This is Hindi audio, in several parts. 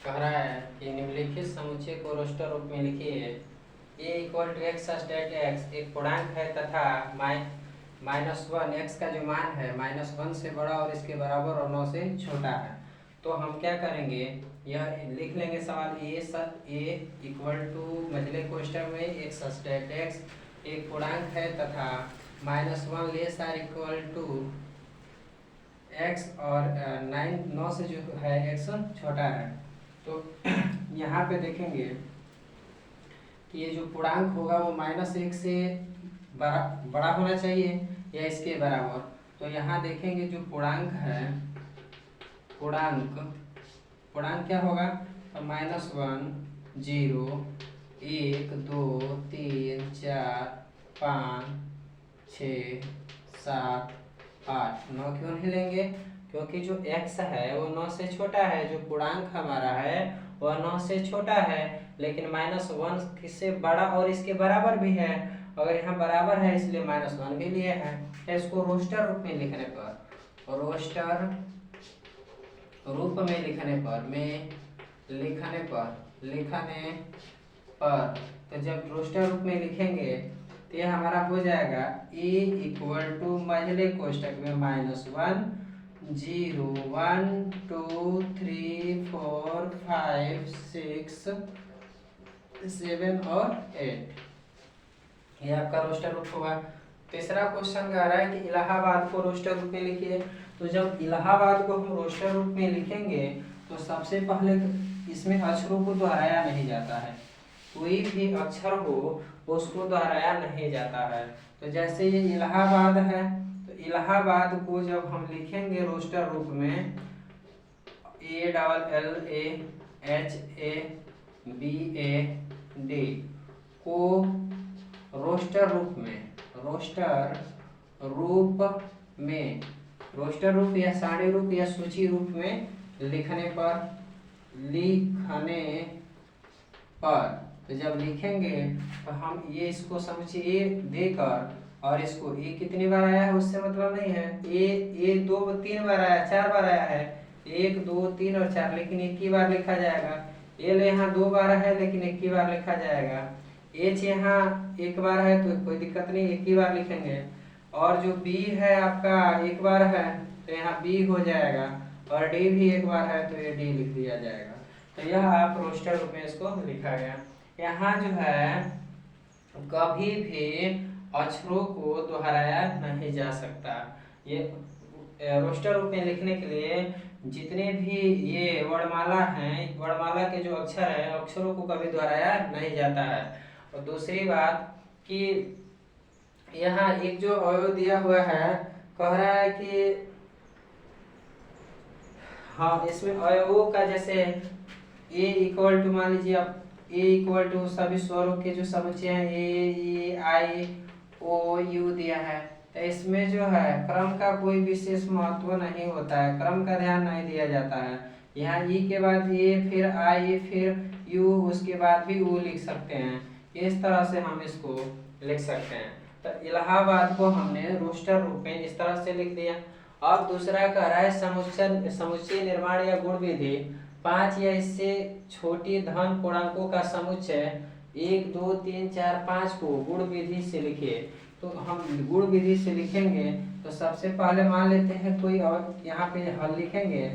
कह रहा है कि निम्नलिखित समुच्चय को रोस्टर रूप में लिखिए। A equal to X state X एक पूर्णांक है तथा -1 एक्स का जो मान है -1 से बड़ा और इसके बराबर और 9 से छोटा है। तो हम क्या करेंगे, यह लिख लेंगे सवाल ए इक्वल टू मझले कोष्ठक में एक्स स्टेट एक्स एक पूर्णांक है तथा -1 less or equal to x और 9 से जो है एक्स छोटा है। तो यहाँ पे देखेंगे कि ये जो पूर्णांक होगा वो -1 से बड़ा होना चाहिए या इसके बराबर। तो यहाँ देखेंगे जो पूर्णांक है, पूर्णांक क्या होगा, -1 0 1 2 3 4 5 6 7 8 9 क्यों नहीं लेंगे, क्योंकि जो x है वो 9 से छोटा है। जो पूर्णांक हमारा है वह 9 से छोटा है, लेकिन -1 किससे बड़ा और इसके बराबर भी है। अगर यहाँ बराबर है इसलिए -1 भी लिए हैं। इसको रोस्टर रूप में लिखने पर, रोस्टर रूप में लिखने पर तो जब रोस्टर रूप में लिखेंगे तो यह हमारा हो जाएगा ए इक्वल टू मझले कोष्ठक में -1 0 1 2 3 4 5 6 7 और 8। ये आपका रोस्टर रूप होगा। तीसरा क्वेश्चन कह रहा है कि इलाहाबाद को रोस्टर रूप में लिखिए। तो जब इलाहाबाद को हम रोस्टर रूप में लिखेंगे तो सबसे पहले इसमें अक्षरों को दोहराया नहीं जाता है। कोई भी अक्षर हो उसको दोहराया नहीं जाता है। तो जैसे ये इलाहाबाद है तो इलाहाबाद को जब हम लिखेंगे रोस्टर रूप में ALLAHABAD को रोस्टर रूप या सारणी रूप या सूची रूप में लिखने पर तो जब लिखेंगे तो हम ये इसको समुच्चय ए देकर, और इसको ए कितनी बार आया है उससे मतलब नहीं है, ए 2 3 बार आया, 4 बार आया है, 1 2 3 और 4, लेकिन एक ही बार लिखा जाएगा। एल यहाँ 2 बार है लेकिन एक ही बार लिखा जाएगा। एच यहाँ 1 बार है तो कोई दिक्कत नहीं, एक ही बार लिखेंगे। और जो बी है आपका 1 बार है तो यहाँ बी हो जाएगा, और डी भी 1 बार है तो ये डी लिख दिया जाएगा। तो यह आप रोस्टर रूप में इसको लिखा गया। यहाँ जो है कभी भी अक्षरों को दोहराया नहीं जा सकता। ये रोस्टर रूप में लिखने के लिए जितने भी ये वर्णमाला हैं, वर्णमाला के जो अक्षर है अक्षरों को कभी दोहराया नहीं जाता है। और दूसरी बात कि यहाँ एक जो अवयव दिया हुआ है, कह रहा है कि हाँ इसमें अवयवों का जैसे ए इक्वल टू, मान लीजिए आप ए इक्वल टू सभी स्वरों के जो समुच्चय हैं ए आई ओ यू दिया है, तो इसमें जो है क्रम का कोई विशेष महत्व नहीं होता है, क्रम का ध्यान नहीं दिया जाता है। यहाँ ई के बाद ए फिर आई फिर यू उसके बाद भी ऊ लिख सकते हैं। इस तरह से हम इसको लिख सकते हैं। तो इलाहाबाद को हमने रोस्टर रूप में इस तरह से लिख दिया। अब दूसरा कह रहा है समुच्चय निर्माण या गुण विधि। 5 या इससे छोटी धन पूर्णांकों का समुच्चय 1 2 3 4 5 को गुण विधि से लिखिए। तो हम गुण विधि से लिखेंगे तो सबसे पहले मान लेते हैं कोई, और यहाँ पे हल लिखेंगे।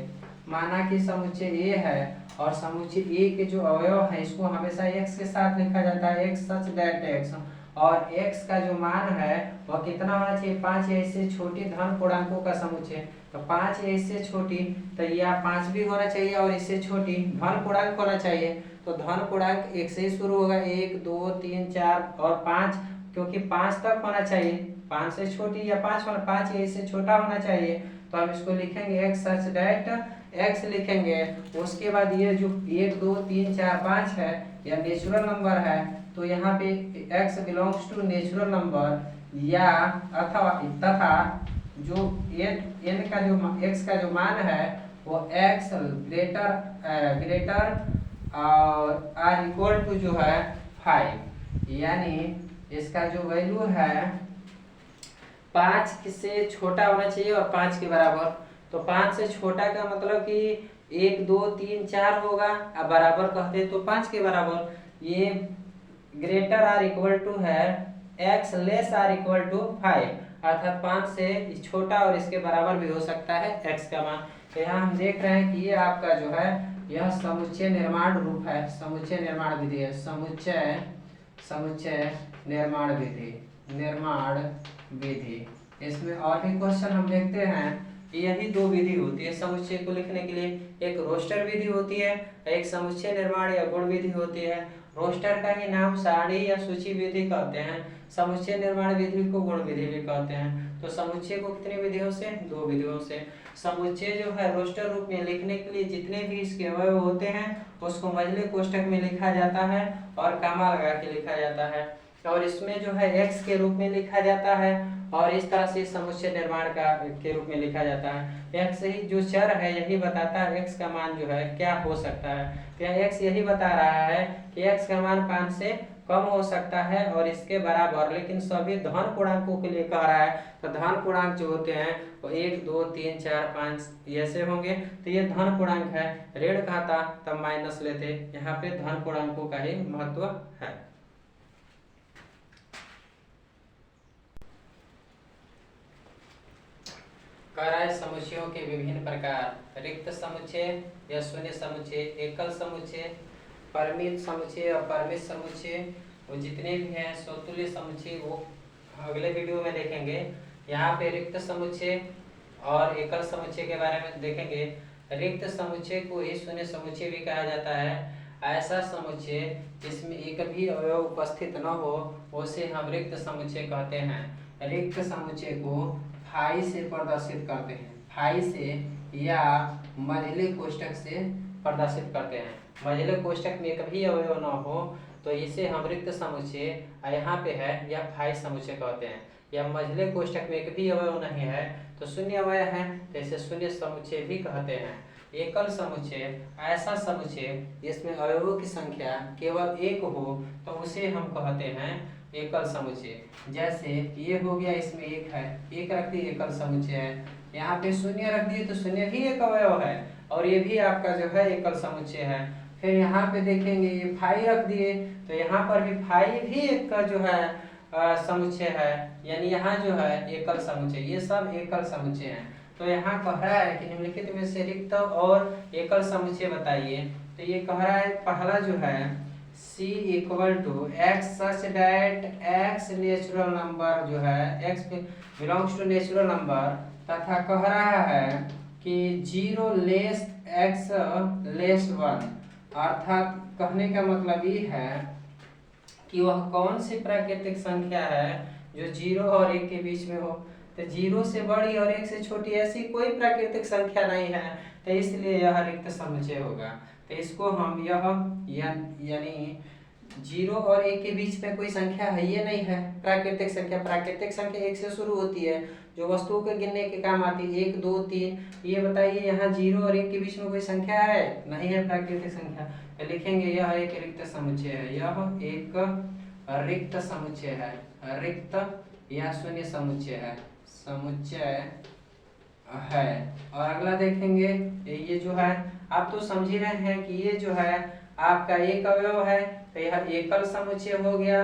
माना कि समुच्चय ए है और समुच्चय ए के जो अवयव है इसको हमेशा x के साथ लिखा जाता है, x सच दैट x, और x का जो मान है वह कितना होना चाहिए, 5 या इससे छोटी धन पूर्णांकों का समुच्चय। तो 5 या इससे छोटी तो यह 5 भी होना चाहिए और इससे छोटी धन पूर्णांक होना चाहिए। तो धन पूर्णांक 1 से ही शुरू होगा, 1 2 3 4 और 5, क्योंकि 5 तक होना चाहिए, 5 से छोटी या 5 या इससे छोटा होना चाहिए। तो हम इसको लिखेंगे x सच दैट x लिखेंगे। उसके बाद ये जो 1 2 3 4 5 है यह नेचुरल नंबर है, तो यहाँ पे x belongs to natural number या अथवा तथा जो n का जो x का जो मान है वो x ग्रेटर और आर इक्वल टू जो है 5, यानी इसका जो वैल्यू है 5 से छोटा होना चाहिए और 5 के बराबर। तो 5 से छोटा का मतलब कि 1 2 3 4 होगा, अब बराबर कहते तो 5 के बराबर। ये ग्रेटर आर इक्वल टू है x less or equal to 5, अर्थात 5 से छोटा और इसके बराबर भी हो सकता है x का मान। तो यहाँ हम देख रहे हैं कि ये आपका जो है यह समुच्चय निर्माण रूप है, समुच्चय निर्माण विधि है, समुच्चय निर्माण विधि। इसमें और भी क्वेश्चन हम देखते हैं कि यही दो विधि होती है समुच्चय को लिखने के लिए, एक रोस्टर विधि होती है, एक समुच्चय निर्माण या गुण विधि होती है। रोस्टर का ही नाम सारणी या सूची विधि कहते हैं, समुच्चय निर्माण विधि को गुण विधि भी कहते हैं। तो समुच्चय को कितनी विधियों से? दो विधियों से। समुच्चय जो है रोस्टर रूप में लिखने के लिए जितने भी इसके अवयव होते हैं उसको मझले कोष्ठक में लिखा जाता है और कामा लगा के लिखा जाता है, और इसमें जो है x के रूप में लिखा जाता है, और इस तरह से समुच्चय निर्माण का के रूप में लिखा जाता है। x ही जो चर है यही बताता है x का मान जो है क्या हो सकता है। तो यहाँ x यही बता रहा है कि x का मान 5 से कम हो सकता है और इसके बराबर, लेकिन सभी धन पूर्णांकों के लिए कह रहा है। तो धन पूर्णांक जो होते हैं वो 1 2 3 4 5 ऐसे होंगे, तो ये धन पूर्णांक है। ऋण खाता तब माइनस लेते, यहाँ पे धन पूर्णांकों का ही महत्व है। कह रहा है समुच्चयों के विभिन्न प्रकार, रिक्त समुच्चय या शून्य समुच्चय, एकल समुच्चय, परिमित समुच्चय और परिमित समुच्चय, वो जितने भी हैं स्वतुल्य समुच्चय वो अगले वीडियो में देखेंगे। यहाँ पे रिक्त समुच्चय और एकल समुच्चय के बारे में देखेंगे। रिक्त समुच्चय को ही शून्य समुच्चय भी कहा जाता है। ऐसा समुच्चय जिसमें एक भी अवयव उपस्थित न हो उसे हम रिक्त समुच्चय कहते हैं। रिक्त समुच्चय को फाई से प्रदर्शित करते हैं, फाई से या मझले कोष्ठक से प्रदर्शित करते हैं। मझले कोष्ठक में कभी अवयव न हो तो इसे हम रिक्त समुच्चय, यहाँ पे है या फाई समुच्चय कहते हैं। या मझले कोष्ठक में कभी अवयव नहीं है तो शून्य अवयव है, तो इसे शून्य समुच्चय भी कहते हैं। एकल समुच्चय ऐसा समुच्चय जिसमें अवयवों की संख्या केवल एक हो तो उसे हम कहते हैं एकल समुच्चय। जैसे ये हो गया, इसमें एक है, एक रख दिए एकल समुच्चय है। यहाँ पे शून्य रख दिए तो शून्य भी एक अवयव है और ये भी आपका जो है एकल समुच्चय है। फिर यहाँ पे देखेंगे ये फाई रख दिए तो यहाँ पर भी फाई भी एक का जो है समुच्चय है, यानी यहाँ जो है एकल समुच्चय, ये सब एकल समुच्चय है। तो यहाँ कह रहा है कि निम्नलिखित में से रिक्त और एकल समुच्चय बताइए। तो ये कह रहा है पहला जो है C equal to x such that x natural number जो है x belongs to natural number, तथा कह रहा है कि 0 लेस x लेस 1, अर्थात कहने का मतलब ये है कि वह कौन सी प्राकृतिक संख्या है जो 0 और 1 के बीच में हो। तो 0 से बड़ी और 1 से छोटी ऐसी कोई प्राकृतिक संख्या नहीं है, तो इसलिए यह रिक्त समुच्चय होगा। तो इसको हम यानी 0 और 1 के बीच में कोई संख्या है ये नहीं है प्राकृतिक संख्या। प्राकृतिक संख्या 1 से शुरू होती है जो वस्तुओं के गिनने के काम आती है, 1 2 3। ये बताइए यहाँ 0 और 1 के बीच में कोई संख्या है? नहीं है प्राकृतिक संख्या। तो लिखेंगे यह एक रिक्त समुच्चय है, यह एक रिक्त समुच्चय है, रिक्त या शून्य समुच्चय है, समुच्चय है। और अगला देखेंगे ये जो है, आप तो समझ ही रहे हैं कि ये जो है आपका एक अवयव है तो यह एकल समुच्चय हो गया।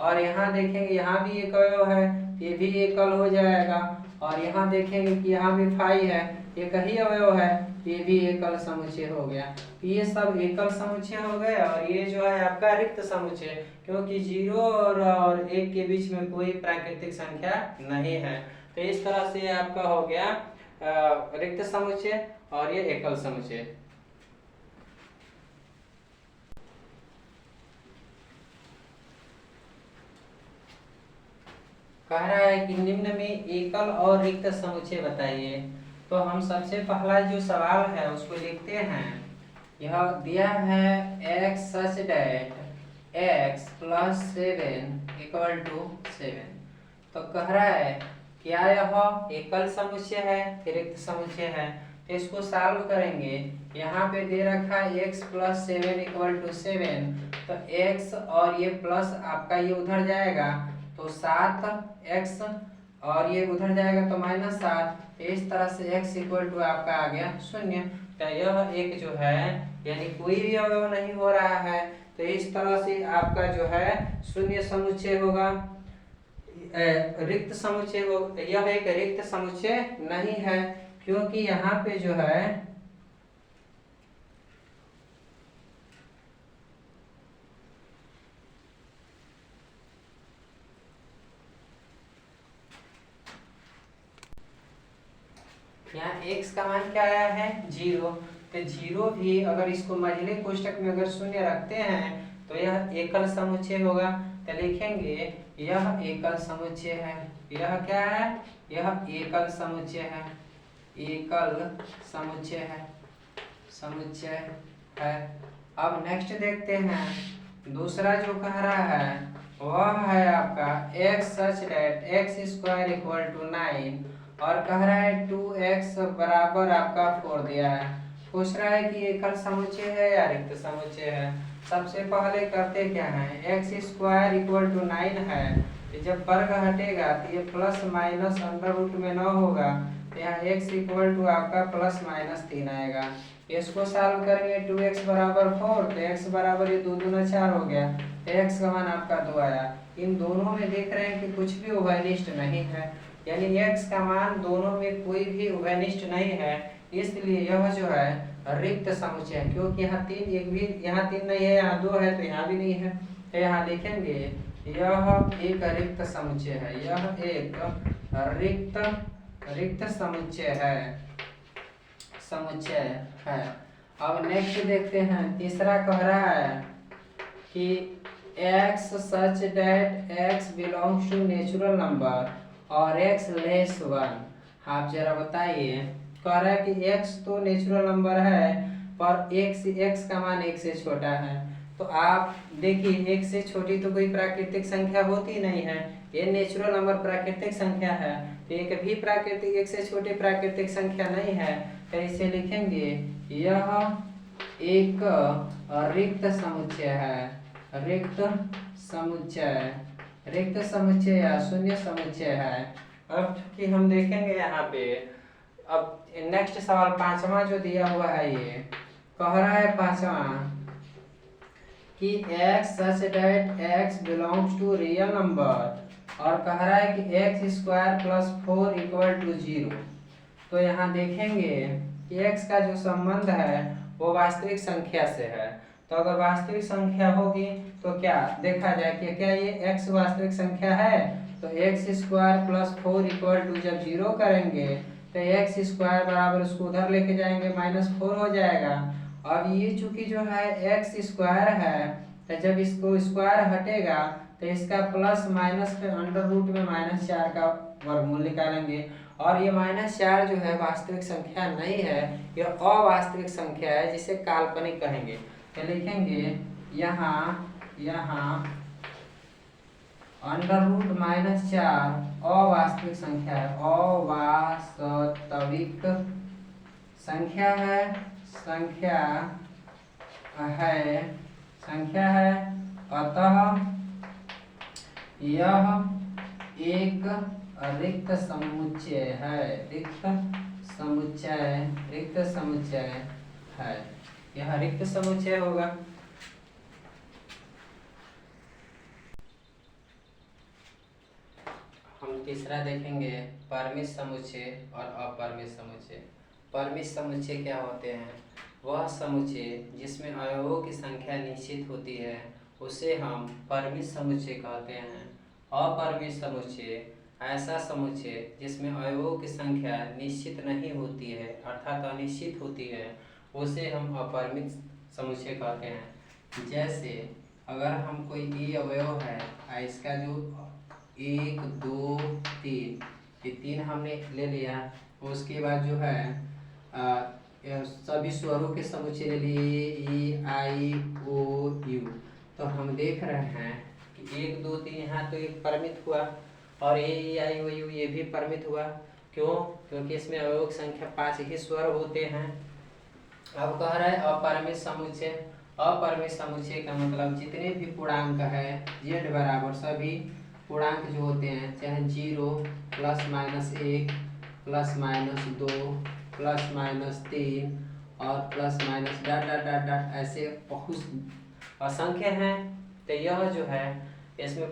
और यहाँ देखेंगे यहाँ भी एक अवयव है, ये भी एकल हो जाएगा। और यहाँ देखेंगे कि यहाँ भी फाई है, एक ही अवयव है, ये भी एकल समुच्चय हो गया। ये सब एकल समुच्चय हो गए। और ये जो है आपका रिक्त समुच्चय, क्योंकि 0 और 1 के बीच में कोई प्राकृतिक संख्या नहीं है। तो इस तरह से आपका हो गया रिक्त समुच्चय और ये एकल समुच्चय। कह रहा है कि निम्न में एकल और रिक्त समुच्चय बताइए। तो हम सबसे पहला जो सवाल है उसको लिखते हैं। यह दिया है x such that x plus 7 equal to 7। तो कह रहा है क्या यह एकल समुच्चय है कि रिक्त समुच्चय है? तो इसको सॉल्व करेंगे। यहाँ पे दे रखा है x प्लस 7 इक्वल टू 7, तो x और ये प्लस आपका ये उधर जाएगा तो 7x और ये उधर जाएगा तो -7। इस तरह से x इक्वल टू आपका आ गया 0। तो यह एक जो है यानी कोई भी अवयव नहीं हो रहा है, तो इस तरह से आपका जो है शून्य समुच्चय होगा, रिक्त समुच्चय हो। यह एक रिक्त समुच्चय नहीं है, क्योंकि यहाँ पे जो है यहाँ x का मान क्या आया है 0। तो 0 भी अगर इसको मझले कोष्टक में अगर शून्य रखते हैं तो यह एकल समुच्चय होगा। तो लिखेंगे यह एकल समुच्चय है। यह क्या है? यह एकल समुच्चय है। एकल समुच्चय है, समुच्चय है। अब नेक्स्ट देखते हैं, दूसरा जो कह रहा है वह है आपका x such that x square equal to 9 और कह रहा है 2x बराबर आपका 4 दिया है। पूछ रहा है कि एकल समुच्चय है या रिक्त समुच्चय है। सबसे पहले करते क्या है, x स्क्वायर इक्वल टू 9 है, तो जब वर्ग हटेगा तो ये प्लस माइनस अंडर रूट में 9 होगा, तो यहाँ x इक्वल टू आपका ±3 आएगा। इसको सॉल्व करेंगे 2x बराबर 4, तो x बराबर ये 2 दूना 4 हो गया, तो x का मान आपका 2 आया। इन दोनों में देख रहे हैं कि कुछ भी उभयनिष्ठ नहीं है, यानी x का मान दोनों में कोई भी उभयनिष्ठ नहीं है, इसलिए यह जो है रिक्त समुच्चय है। क्योंकि यहाँ 3 एक भी यहाँ 3 नहीं है, यहाँ 2 है, तो यहाँ भी नहीं है, तो यहाँ लिखेंगे यह एक रिक्त समुच्चय है। यह एक रिक्त समुच्चय है, समुच्चय है। अब नेक्स्ट देखते हैं, तीसरा कह रहा है कि x such that x belongs to natural number और x लेस 1। आप जरा बताइए, कह रहा है कि x तो नेचुरल नंबर है पर x का मान 1 से छोटा है। तो आप देखिए 1 से छोटी तो कोई प्राकृतिक संख्या होती नहीं है, ये नेचुरल नंबर प्राकृतिक संख्या है, तो एक भी प्राकृतिक 1 से छोटी प्राकृतिक संख्या नहीं है, तो इसे लिखेंगे यह एक रिक्त समुच्चय है। रिक्त समुच्चय, रिक्त समुच्चय या शून्य समुच्चय है। अब कि हम देखेंगे यहाँ पे, अब नेक्स्ट सवाल 5वां जो दिया हुआ है, ये कह रहा है 5वां कि x such that x belongs to real number और कह रहा है कि x square plus 4 equal to 0। तो यहाँ देखेंगे कि x का जो संबंध है वो वास्तविक संख्या से है। तो अगर वास्तविक संख्या होगी तो क्या देखा जाए कि क्या ये x वास्तविक संख्या है, तो x square plus 4 equal to जब 0 करेंगे तो x स्क्वायर बराबर उसको उधर लेके जाएंगे -4 हो जाएगा। अब ये चूंकि जो है x स्क्वायर है, तो जब इसको स्क्वायर हटेगा तो इसका प्लस माइनस पे अंडर रूट में -4 का वर्गमूल निकालेंगे, और ये -4 जो है वास्तविक संख्या नहीं है, यह अवास्तविक संख्या है जिसे काल्पनिक कहेंगे। तो लिखेंगे यहाँ अंडर रूट -4 अवास्तविक संख्या है, अवास्तविक संख्या है, संख्या है। अतः यह एक रिक्त समुच्चय है, रिक्त समुच्चय है। यह रिक्त समुच्चय होगा। हम तीसरा देखेंगे परिमित समुच्चय और अपरिमित समुच्चय। परिमित समुच्चय क्या होते हैं? वह समुच्चय जिसमें अवयवों की संख्या निश्चित होती है उसे हम परिमित समुच्चय कहते हैं। अपरिमित समुच्चय ऐसा समुच्चय जिसमें अवयवों की संख्या निश्चित नहीं होती है अर्थात अनिश्चित होती है, उसे हम अपरिमित समुच्चय कहते हैं। जैसे अगर हम कोई ये अवयव है, इसका जो 1 2 3 ये 3 हमने ले लिया, उसके बाद जो है सभी स्वरों के समुच्चय ले लिए ई आई ओ यू। तो हम देख रहे हैं कि 1 2 3 यहाँ तो एक परिमित हुआ और ए आई ओ यू ये भी परिमित हुआ। क्यों? क्योंकि इसमें अवयव की संख्या 5 ही स्वर होते हैं। अब कह रहा है अपरिमित समुच्चय। अपरिमित समुच्चय का मतलब जितने भी पूर्णांक है z बराबर सभी पूर्णांक जो होते हैं, चाहे 0 ±1 ±2 ±3 और ±... ऐसे बहुत असंख्य हैं। तो यह जो है इसमें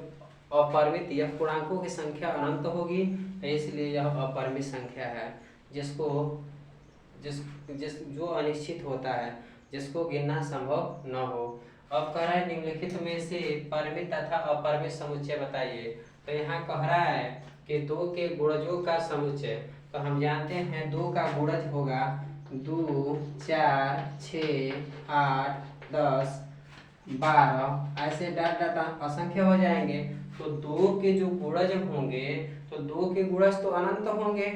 अपरिमित, यह पूर्णांकों की संख्या अनंत होगी, तो इसलिए यह अपरिमित संख्या है, जिसको जो अनिश्चित होता है, जिसको गिनना संभव न हो। अब कह रहा है निम्नलिखित में से परिमित तथा अपरिमित समुच्चय बताइए। तो यहाँ कह रहा है कि 2 के गुणजों का समुच्चय। तो हम जानते हैं 2 का गुणज होगा 2, 4, 6, 8, 10, 12, ऐसे असंख्य हो जाएंगे। तो 2 के जो गुणज होंगे, तो 2 के गुणज तो अनंत होंगे,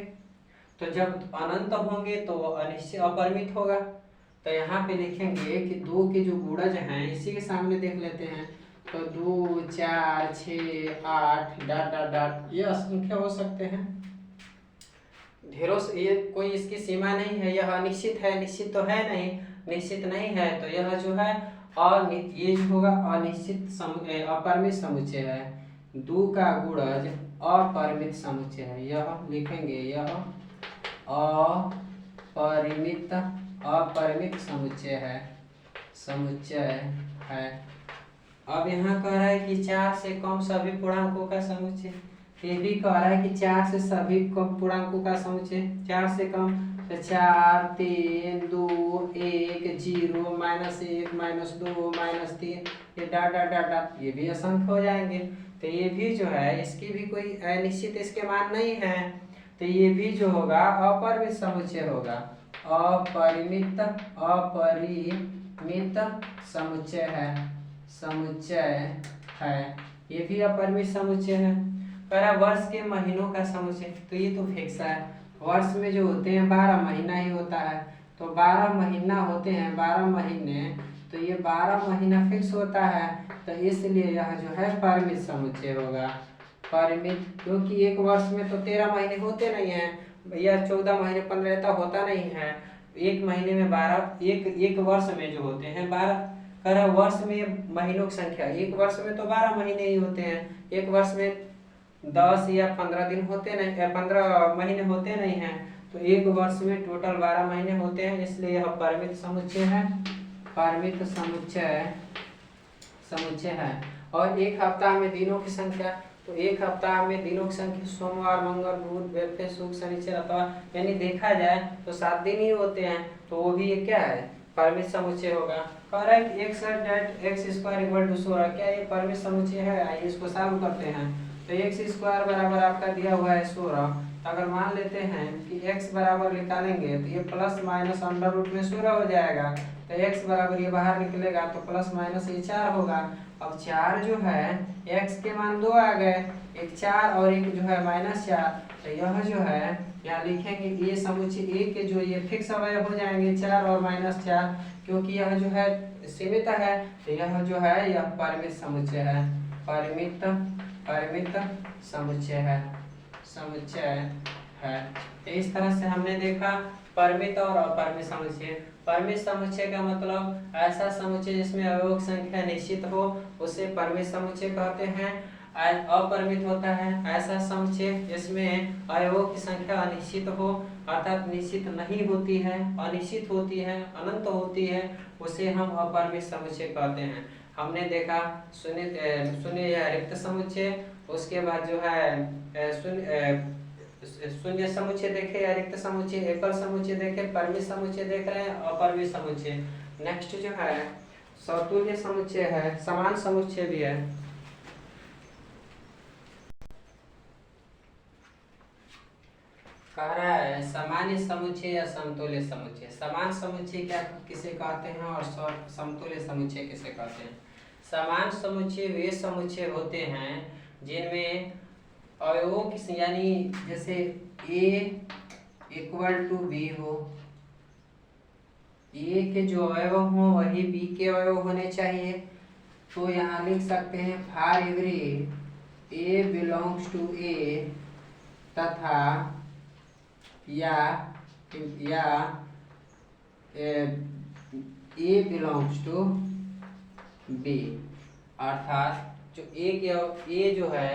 तो जब अनंत होंगे तो अनिश्चित अपरिमित होगा। तो यहाँ पे लिखेंगे कि 2 के जो गुणज हैं, इसी के सामने देख लेते हैं। तो 2, 4, 6, 8 ये असंख्य हो सकते हैं, ढेरों से। ये कोई इसकी सीमा नहीं है, यह अनिश्चित है, निश्चित तो है नहीं, निश्चित नहीं है। तो यह जो है और ये जो होगा अनिश्चित अपरिमित समुच्चय है। 2 का गुणज अपरिमित समुच्चय है, यह लिखेंगे, यह अपरिमित समुच्चय है। अब यहाँ कह रहा है कि 4 से कम सभी पूर्णांकों का समुच्चय। ये भी कह रहा है कि 4 से सभी कम पूर्णांकों का समुच्चय। 4 से कम तो 4, 3, 2, 1, 0, -1, -2, -3, ये ये भी असंख्य हो जाएंगे। तो ये भी जो है इसकी भी कोई अनिश्चित इसके मान नहीं है, तो ये भी जो होगा अपरिमित समुच्चय होगा। अपरिमित समुच्चय है, ये भी अपरिमित समुच्चय है। कह रहा वर्ष के महीनों का समुच्चय। तो ये तो फिक्स है, वर्ष में जो होते हैं 12 महीना ही होता है। तो 12 महीना होते हैं, 12 महीने, तो ये 12 महीना फिक्स होता है। तो इसलिए यह जो है परिमित समुच्चय होगा। परिमित, क्योंकि एक वर्ष में तो 13 महीने होते नहीं हैं भैया, 14 महीने 15 तो होता नहीं है। एक महीने में 12, एक वर्ष में जो होते हैं 12। कह रहा वर्ष में महीनों की संख्या, एक वर्ष में तो 12 महीने ही होते हैं, एक वर्ष में 10 या 15 दिन होते नहीं, 15 महीने होते नहीं हैं। तो एक वर्ष में टोटल 12 महीने होते हैं, इसलिए यह परिमित समुच्चय है, परिमित समुच्चय है। और एक हफ्ता में दिनों की संख्या। तो एक हफ्ता में दिनों की संख्या सोमवार, मंगल, बुध, बृहस्पति, शुक्र, शनिचर, अथवा यानी देखा जाए तो 7 दिन ही होते हैं, तो वो भी ये क्या है, परिमित समुच्चय होगा। कह रहा है कि x² = 16, क्या ये परिमित समुच्चय है? आइए इसको सॉल्व करते हैं। तो x² बराबर आपका दिया हुआ है 16। अगर मान लेते हैं कि x बराबर निकालेंगे तो ये प्लस माइनस अंडर रूट में 16 हो जाएगा। तो x बराबर ये बाहर निकलेगा तो प्लस माइनस ये 4 होगा। अब 4 जो है x के मान 2 आ गए, एक 4 और एक जो है -4। तो यह जो है यहाँ लिखेंगे ये समुच्चय ए के जो ये फिक्स अवयव हो जाएंगे 4 और -4, क्योंकि यह जो है सीमित है। तो यह जो है यह परिमित समुच्चय है, परिमित समुच्चय है। तो इस तरह से हमने देखा परिमित और अपरिमित समुच्चय। परिमित समुच्चय का मतलब ऐसा समुच्चय जिसमें अवयवों की संख्या निश्चित हो, उसे परिमित समुच्चय कहते हैं। अपरिमित होता है ऐसा समुच्चय जिसमें अवयवों की संख्या अनिश्चित हो, अर्थात निश्चित नहीं होती है, अनिश्चित होती है, अनंत होती है, उसे हम अपरिमित समुच्चय कहते हैं। हमने देखा शून्य या रिक्त समुच्चय, उसके बाद जो है शून्य समुच्चय देखे या रिक्त समुच्चय, एकल समुच्चय देखे, परिमित समुच्चय देख रहे हैं, अपरिमित समुच्चय। नेक्स्ट जो है समतुल्य समुच्चय है, समान समुच्चय भी है। कह रहा है सामान्य समुच्चय या समतुल्य समुच्चय। समान समुच्चय क्या किसे कहते हैं और समतुल्य समुच्चय किसे कहते हैं? समान समुच्चय वे समुच्चय होते हैं जिनमें अवयवों की यानी जैसे A = B हो, A के जो अवयव हो वही B के अवयव होने चाहिए। तो यहाँ लिख सकते हैं for every A belongs to A तथा या A belongs to B, अर्थात जो A जो है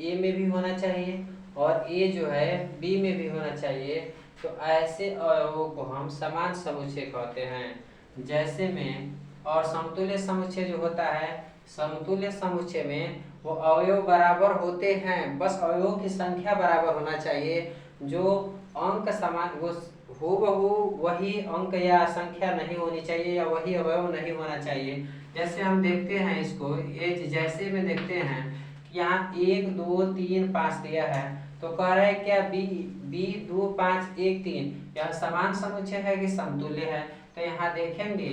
ए में भी होना चाहिए और ए जो है बी में भी होना चाहिए। तो ऐसे अवयवों को हम समान समुच्चय कहते हैं। जैसे में और समतुल्य समुच्चय जो होता है, समतुल्य समुच्चय में वो अवयव बराबर होते हैं, बस अवयवों की संख्या बराबर होना चाहिए। जो अंक समान वो हूबहू वही अंक या संख्या नहीं होनी चाहिए या वही अवयव नहीं होना चाहिए। जैसे हम देखते हैं इसको, ये जैसे में देखते हैं यहाँ 1 2 3 5 दिया है, तो कह रहा है क्या बी 2 5 1 3 यह समान समुच्चय है कि समतुल्य है। तो यहाँ देखेंगे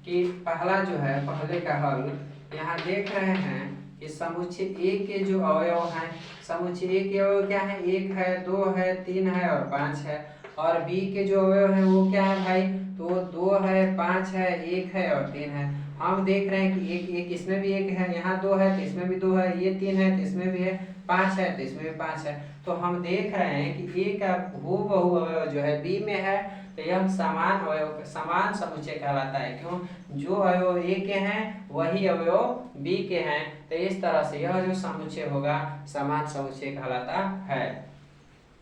कि पहला जो है, पहले का हल यहाँ देख रहे हैं कि समुच्चय ए के जो अवयव हैं, समुच्चय ए के अवयव क्या है, 1 है 2 है 3 है और 5 है। और बी के जो अवयव है वो क्या है भाई, तो 2 है 5 है 1 है और 3 है। हम देख रहे हैं कि एक इसमें भी 1 है, यहाँ 2 है तो इसमें भी 2 है, ये 3 है तो इसमें भी है, 5 है तो इसमें भी 5 है। तो हम देख रहे हैं कि ए का हूबहू अवयव जो है बी में है, तो यह समान अवयव समान समुच्चय कहलाता है। क्यों, जो अवयव ए के हैं वही अवयव बी के हैं, तो इस तरह से यह जो समुच्चय होगा समान समुच्चय कहलाता है।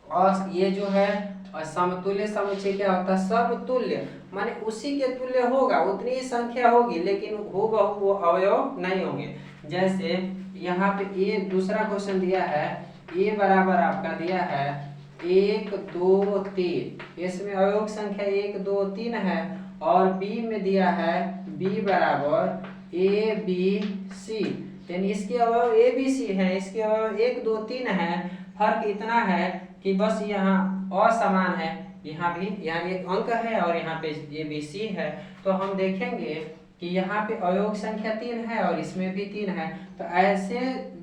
और ये जो है समतुल्य समुच्चय क्या होता है, समतुल्य माने उसी के तुल्य होगा, उतनी ही संख्या होगी लेकिन हूबहू वो अवयव नहीं होंगे। जैसे यहाँ पे ए दूसरा क्वेश्चन दिया है, ए बराबर आपका दिया है 1 2 3, इसमें अवयव संख्या 1 2 3 है। और बी में दिया है बी बराबर ए बी सी, यानी इसके अवयव ए बी सी है, इसके अवयव 1 2 3 है। फर्क इतना है कि बस यहाँ असमान है, यहाँ भी यहाँ एक अंक है और यहाँ पे ए बी सी है। तो हम देखेंगे कि यहाँ पे अवयव संख्या 3 है और इसमें भी 3 है। तो ऐसे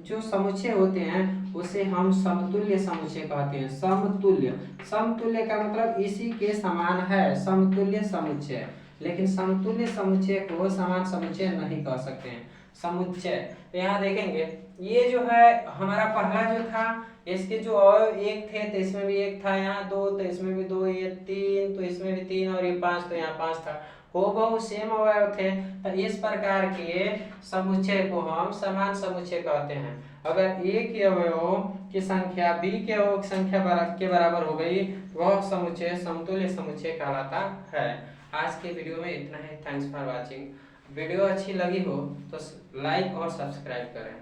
जो समुच्चय होते हैं उसे हम समतुल्य समुच्चय कहते हैं। समतुल्य, समतुल्य का मतलब इसी के समान है, समतुल्य समुच्चय। लेकिन समतुल्य समुच्चय को समान समुच्चय नहीं कह सकते हैं। समुच्चय तो यहाँ देखेंगे ये जो है हमारा पहला जो था, इसके जो अवयव 1 थे तो इसमें भी 1 था, यहाँ 2 तो इसमें भी 2, ये 3 तो इसमें भी 3 और ये 5 तो यहाँ 5 था, हूबहू सेम अवयव थे। तो इस प्रकार के समुच्चय को हम समान समुच्चय कहते हैं। अगर ए के अवयवों की संख्या बी के अवयव की संख्या के बराबर हो गई, वह समुच्चय समतुल्य समुच्चय कहलाता है। आज के वीडियो में इतना ही। Thanks for watching. वीडियो अच्छी लगी हो तो लाइक और सब्सक्राइब करें।